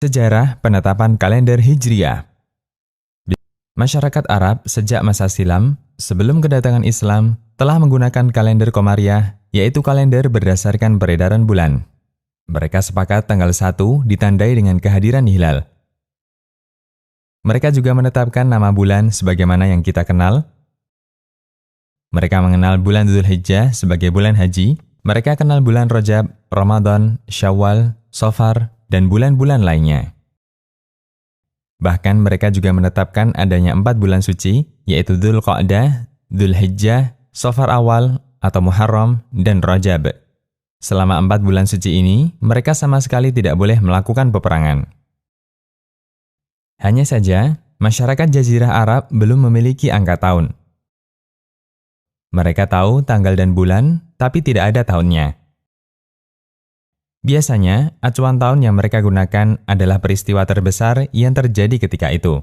Sejarah penetapan kalender Hijriah. Masyarakat Arab sejak masa silam, sebelum kedatangan Islam, telah menggunakan kalender Komariah, yaitu kalender berdasarkan peredaran bulan. Mereka sepakat tanggal 1 ditandai dengan kehadiran hilal. Mereka juga menetapkan nama bulan sebagaimana yang kita kenal. Mereka mengenal bulan Dzulhijjah sebagai bulan haji. Mereka kenal bulan Rajab, Ramadan, Syawal, Safar, dan bulan-bulan lainnya. Bahkan mereka juga menetapkan adanya 4 bulan suci, yaitu Dzulqa'dah, Dzulhijjah, Safar awal atau Muharram, dan Rajab. Selama 4 bulan suci ini, mereka sama sekali tidak boleh melakukan peperangan. Hanya saja, masyarakat Jazirah Arab belum memiliki angka tahun. Mereka tahu tanggal dan bulan, tapi tidak ada tahunnya. Biasanya, acuan tahun yang mereka gunakan adalah peristiwa terbesar yang terjadi ketika itu.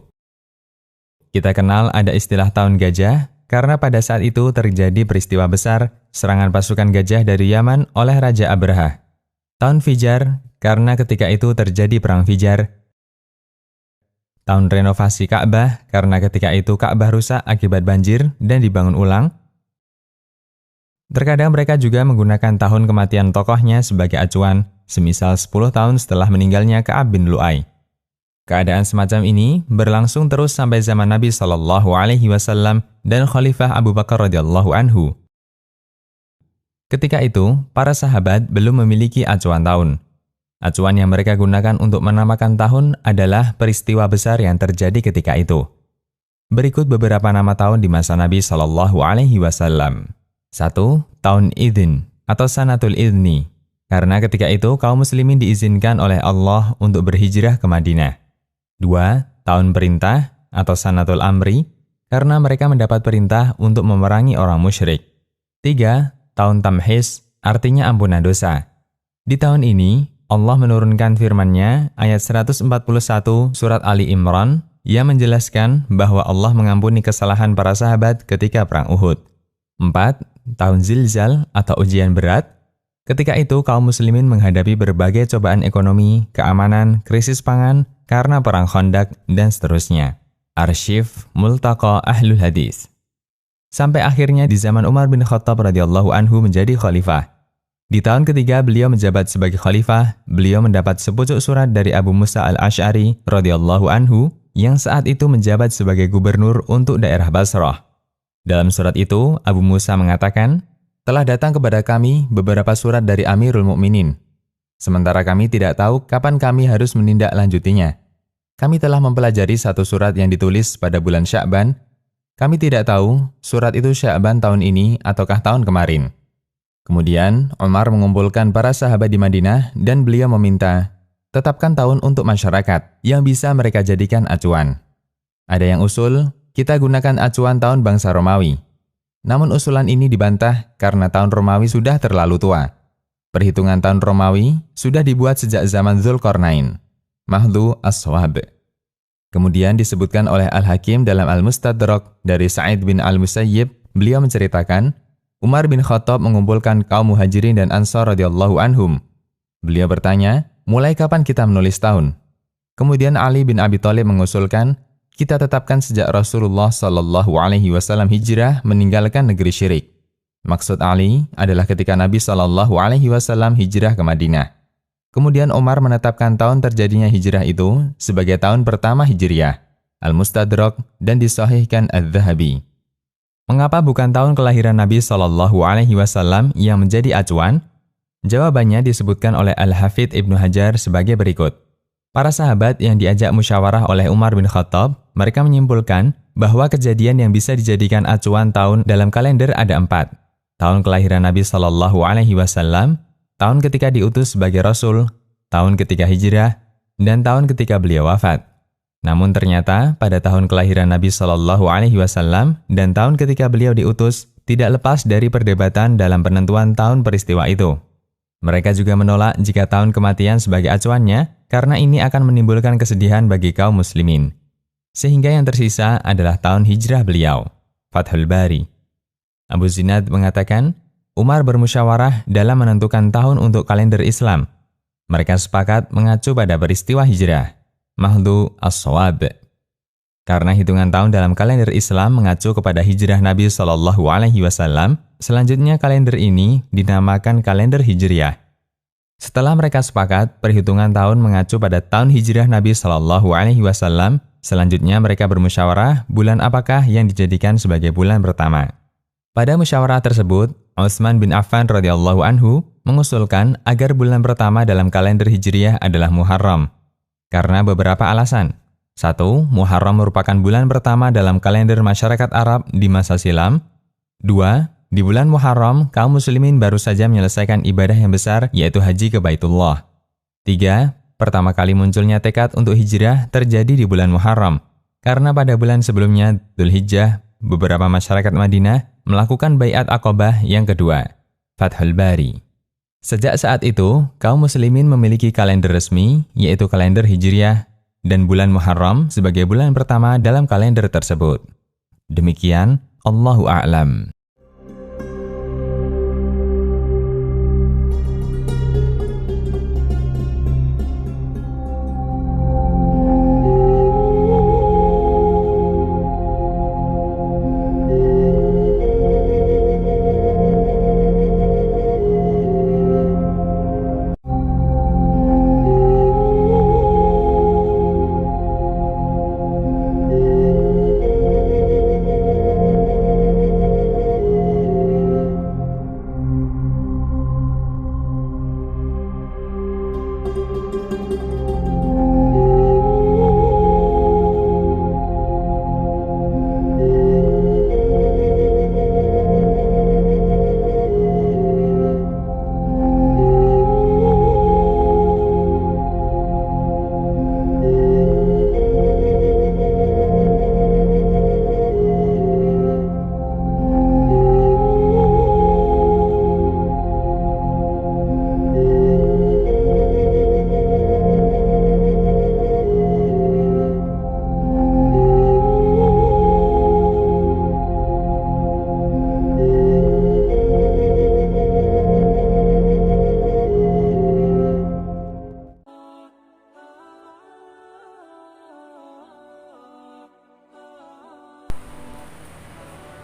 Kita kenal ada istilah tahun gajah, karena pada saat itu terjadi peristiwa besar, serangan pasukan gajah dari Yaman oleh Raja Abraha. Tahun Fijar, karena ketika itu terjadi perang Fijar. Tahun renovasi Ka'bah, karena ketika itu Ka'bah rusak akibat banjir dan dibangun ulang. Terkadang mereka juga menggunakan tahun kematian tokohnya sebagai acuan, semisal 10 tahun setelah meninggalnya Ka'ab bin Lu'ay. Keadaan semacam ini berlangsung terus sampai zaman Nabi SAW dan Khalifah Abu Bakar radhiyallahu anhu. Ketika itu, para sahabat belum memiliki acuan tahun. Acuan yang mereka gunakan untuk menamakan tahun adalah peristiwa besar yang terjadi ketika itu. Berikut beberapa nama tahun di masa Nabi SAW. 1. Tahun Idzin atau Sanatul Idzni, karena ketika itu kaum muslimin diizinkan oleh Allah untuk berhijrah ke Madinah. 2. Tahun Perintah atau Sanatul Amri, karena mereka mendapat perintah untuk memerangi orang musyrik. 3. Tahun Tamhis, artinya ampunan dosa. Di tahun ini, Allah menurunkan firman-Nya ayat 141 surat Ali Imran yang menjelaskan bahwa Allah mengampuni kesalahan para sahabat ketika perang Uhud. 4. Tahun Zilzal atau ujian berat. Ketika itu kaum muslimin menghadapi berbagai cobaan ekonomi, keamanan, krisis pangan, karena perang Khandaq, dan seterusnya. Arsyiv Multaqa Ahlul Hadis. Sampai akhirnya di zaman Umar bin Khattab radhiyallahu anhu menjadi khalifah. Di tahun ketiga beliau menjabat sebagai khalifah, beliau mendapat sepucuk surat dari Abu Musa al-Asy'ari radhiyallahu anhu yang saat itu menjabat sebagai gubernur untuk daerah Basrah. Dalam surat itu, Abu Musa mengatakan, "Telah datang kepada kami beberapa surat dari Amirul Mukminin. Sementara kami tidak tahu kapan kami harus menindaklanjutinya. Kami telah mempelajari satu surat yang ditulis pada bulan Sya'ban. Kami tidak tahu surat itu Sya'ban tahun ini ataukah tahun kemarin." Kemudian, Umar mengumpulkan para sahabat di Madinah dan beliau meminta, "Tetapkan tahun untuk masyarakat yang bisa mereka jadikan acuan." Ada yang usul, kita gunakan acuan tahun bangsa Romawi. Namun usulan ini dibantah karena tahun Romawi sudah terlalu tua. Perhitungan tahun Romawi sudah dibuat sejak zaman Dzulqarnain. Mahdhu as-Shawab. Kemudian disebutkan oleh Al-Hakim dalam Al-Mustadrak dari Sa'id bin Al-Musayyib, beliau menceritakan, Umar bin Khattab mengumpulkan kaum Muhajirin dan Ansar radhiyallahu anhum. Beliau bertanya, mulai kapan kita menulis tahun? Kemudian Ali bin Abi Thalib mengusulkan, kita tetapkan sejak Rasulullah SAW hijrah meninggalkan negeri syirik. Maksud Ali adalah ketika Nabi SAW hijrah ke Madinah. Kemudian Umar menetapkan tahun terjadinya hijrah itu sebagai tahun pertama Hijriah, Al-Mustadrak, dan disahihkan Adz-Dzahabi. Mengapa bukan tahun kelahiran Nabi SAW yang menjadi acuan? Jawabannya disebutkan oleh Al-Hafidz Ibnu Hajar sebagai berikut. Para sahabat yang diajak musyawarah oleh Umar bin Khattab, mereka menyimpulkan bahwa kejadian yang bisa dijadikan acuan tahun dalam kalender ada 4. Tahun kelahiran Nabi SAW, tahun ketika diutus sebagai Rasul, tahun ketika hijrah, dan tahun ketika beliau wafat. Namun ternyata pada tahun kelahiran Nabi SAW dan tahun ketika beliau diutus tidak lepas dari perdebatan dalam penentuan tahun peristiwa itu. Mereka juga menolak jika tahun kematian sebagai acuannya karena ini akan menimbulkan kesedihan bagi kaum muslimin. Sehingga yang tersisa adalah tahun hijrah beliau, Fathul Bari. Abu Zinad mengatakan, Umar bermusyawarah dalam menentukan tahun untuk kalender Islam. Mereka sepakat mengacu pada peristiwa hijrah, Mahdhu as-Shawab. Karena hitungan tahun dalam kalender Islam mengacu kepada hijrah Nabi Shallallahu Alaihi Wasallam, selanjutnya kalender ini dinamakan kalender Hijriah. Setelah mereka sepakat, perhitungan tahun mengacu pada tahun hijrah Nabi Shallallahu Alaihi Wasallam. Selanjutnya mereka bermusyawarah bulan apakah yang dijadikan sebagai bulan pertama. Pada musyawarah tersebut, Utsman bin Affan radhiyallahu anhu mengusulkan agar bulan pertama dalam kalender Hijriah adalah Muharram. Karena beberapa alasan. 1. Muharram merupakan bulan pertama dalam kalender masyarakat Arab di masa silam. 2. Di bulan Muharram, kaum muslimin baru saja menyelesaikan ibadah yang besar, yaitu haji ke Baitullah. 3. Pertama kali munculnya tekad untuk hijrah terjadi di bulan Muharram. Karena pada bulan sebelumnya, Dzulhijjah, beberapa masyarakat Madinah melakukan Bai'at Aqabah yang kedua, Fathul Bari. Sejak saat itu, kaum muslimin memiliki kalender resmi, yaitu kalender Hijriah, dan bulan Muharram sebagai bulan pertama dalam kalender tersebut. Demikian, Allahu a'lam.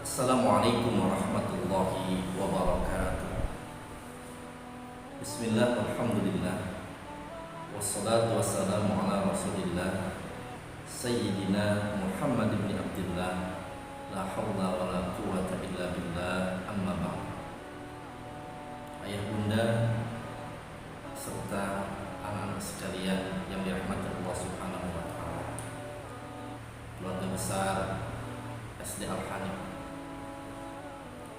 Assalamualaikum warahmatullahi wabarakatuh. Bismillah, alhamdulillah, wassalatu wassalamu ala rasulillah Sayyidina Muhammad bin Abdullah, la hawla wa la quwwata illa billah, amma ba'd. Ayah bunda serta anak-anak sekalian yang dirahmati Allah subhanahu wa ta'ala, keluarga besar SD Al-Hanif,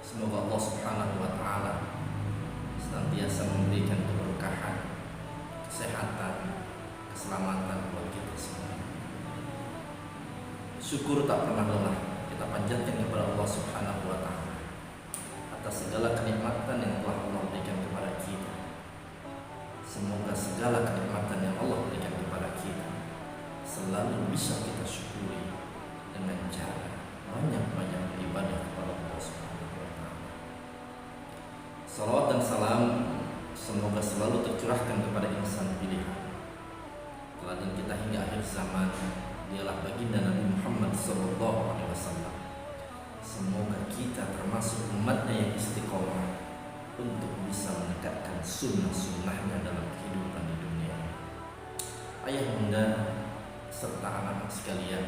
semoga Allah subhanahu wa ta'ala senantiasa memberikan keberkahan, kesehatan, keselamatan buat kita semua. Syukur tak pernah lelah kita panjatkan kepada Allah subhanahu wa ta'ala atas segala kenikmatan yang telah Allah berikan kepada kita. Semoga segala kenikmatan yang Allah berikan kepada kita selalu bisa kita syukuri dengan cara banyak-banyak beribadah kepada Allah subhanahu wa ta'ala. Salawat dan salam semoga selalu tercurahkan kepada insan pilihan, teladan kita hingga akhir zaman, dialah baginda Nabi Muhammad SAW. Semoga kita termasuk umatnya yang istiqomah untuk bisa menegakkan sunnah-sunnahnya dalam kehidupan di dunia. Ayah bunda serta anak-anak sekalian,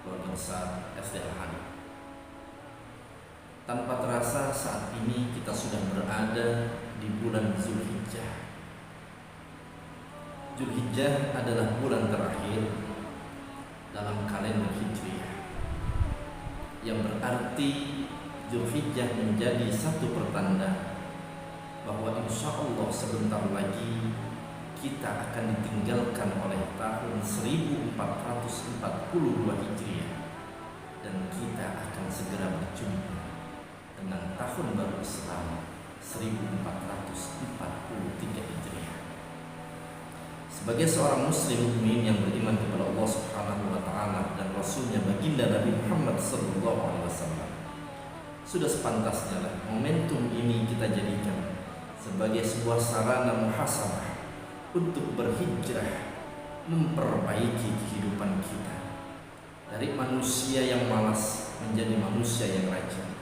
keluarga besar SD Al-Hanif, tanpa terasa saat ini kita sudah berada di bulan Dzulhijjah. Dzulhijjah adalah bulan terakhir dalam kalender Hijriah, yang berarti Dzulhijjah menjadi satu pertanda bahwa insya Allah sebentar lagi kita akan ditinggalkan oleh tahun 1442 Hijriah, dan kita akan segera berjumpa dengan tahun baru Islam 1443 Hijriah. Sebagai seorang muslim mukmin yang beriman kepada Allah Subhanahu wa taala dan rasulnya baginda Nabi Muhammad sallallahu alaihi wasallam, sudah sepantasnya lah momentum ini kita jadikan sebagai sebuah sarana muhasabah untuk berhijrah, memperbaiki kehidupan kita dari manusia yang malas menjadi manusia yang rajin,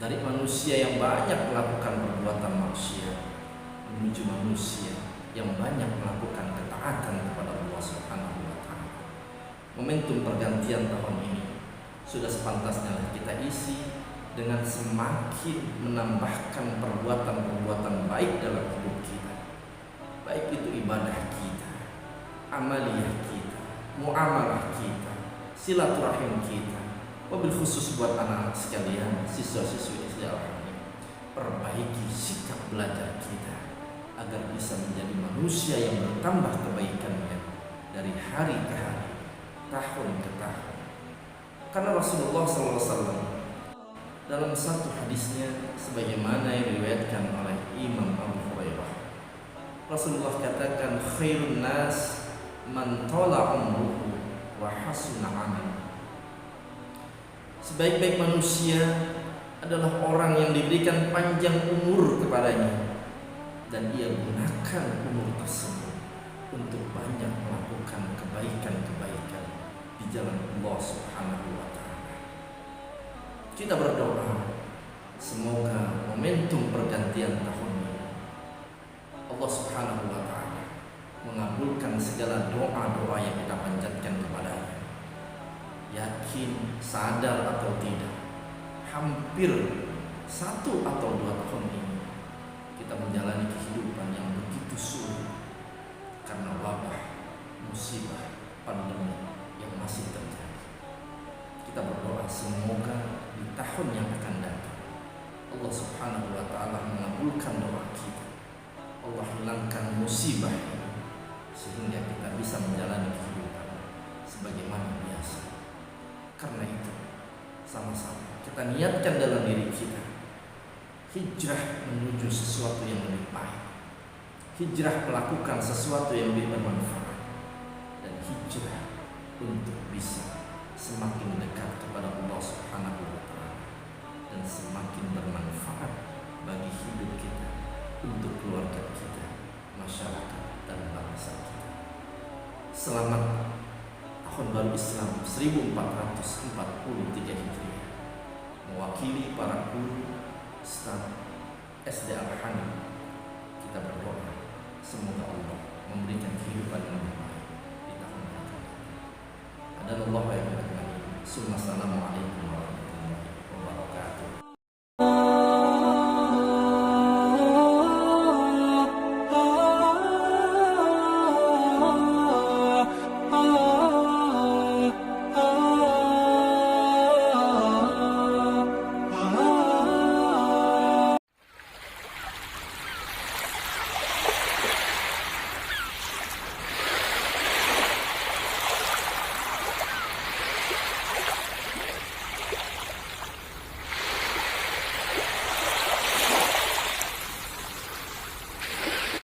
dari manusia yang banyak melakukan perbuatan maksiat menuju manusia yang banyak melakukan ketaatan kepada Allah Subhanahu wa taala. Momentum pergantian tahun ini sudah sepantasnya kita isi dengan semakin menambahkan perbuatan-perbuatan baik dalam hidup kita, baik itu ibadah kita, amaliyah kita, muamalah kita, silaturahim kita. Wabil khusus buat anak-anak sekalian, siswa-siswi SD Al-Hamid, perbaiki sikap belajar kita agar bisa menjadi manusia yang bertambah kebaikannya dari hari ke hari, tahun ke tahun. Karena Rasulullah SAW dalam satu hadisnya sebagaimana yang diriwayatkan oleh Imam Abu Hurairah, Rasulullah katakan, khairun nas man tala umruhu wa hasuna amaluhu. Sebaik-baik manusia adalah orang yang diberikan panjang umur kepadanya dan ia gunakan umur tersebut untuk banyak melakukan kebaikan-kebaikan di jalan Allah Subhanahu wa taala. Kita berdoa semoga momentum pergantian tahun ini Allah Subhanahu wa taala mengabulkan segala doa-doa yang kita panjatkan kepada-Nya. Yakin, sadar atau tidak, hampir 1 atau 2 tahun ini kita menjalani kehidupan yang begitu sulit karena wabah, musibah, pandemi yang masih terjadi. Kita berdoa semoga di tahun yang akan datang Allah Subhanahu wa taala mengabulkan doa kita. Allah hilangkan musibah ini sehingga kita bisa menjalani kehidupan sebagaimana biasa. Karena itu, sama-sama kita niatkan dalam diri kita hijrah menuju sesuatu yang lebih baik, hijrah melakukan sesuatu yang lebih bermanfaat, dan hijrah untuk bisa semakin dekat kepada Allah Subhanahu wa taala dan semakin bermanfaat bagi hidup kita, untuk keluarga kita, masyarakat dan bangsa kita. Selamat Tahun Baru Islam 1443 Hijriah. Mewakili para guru, staf SD Al-Hamid, kita berdoa semoga Allah memberikan kehidupan yang lebih baik di tahun yang akan datang. Adalah Allah yang berkati. Assalamualaikum.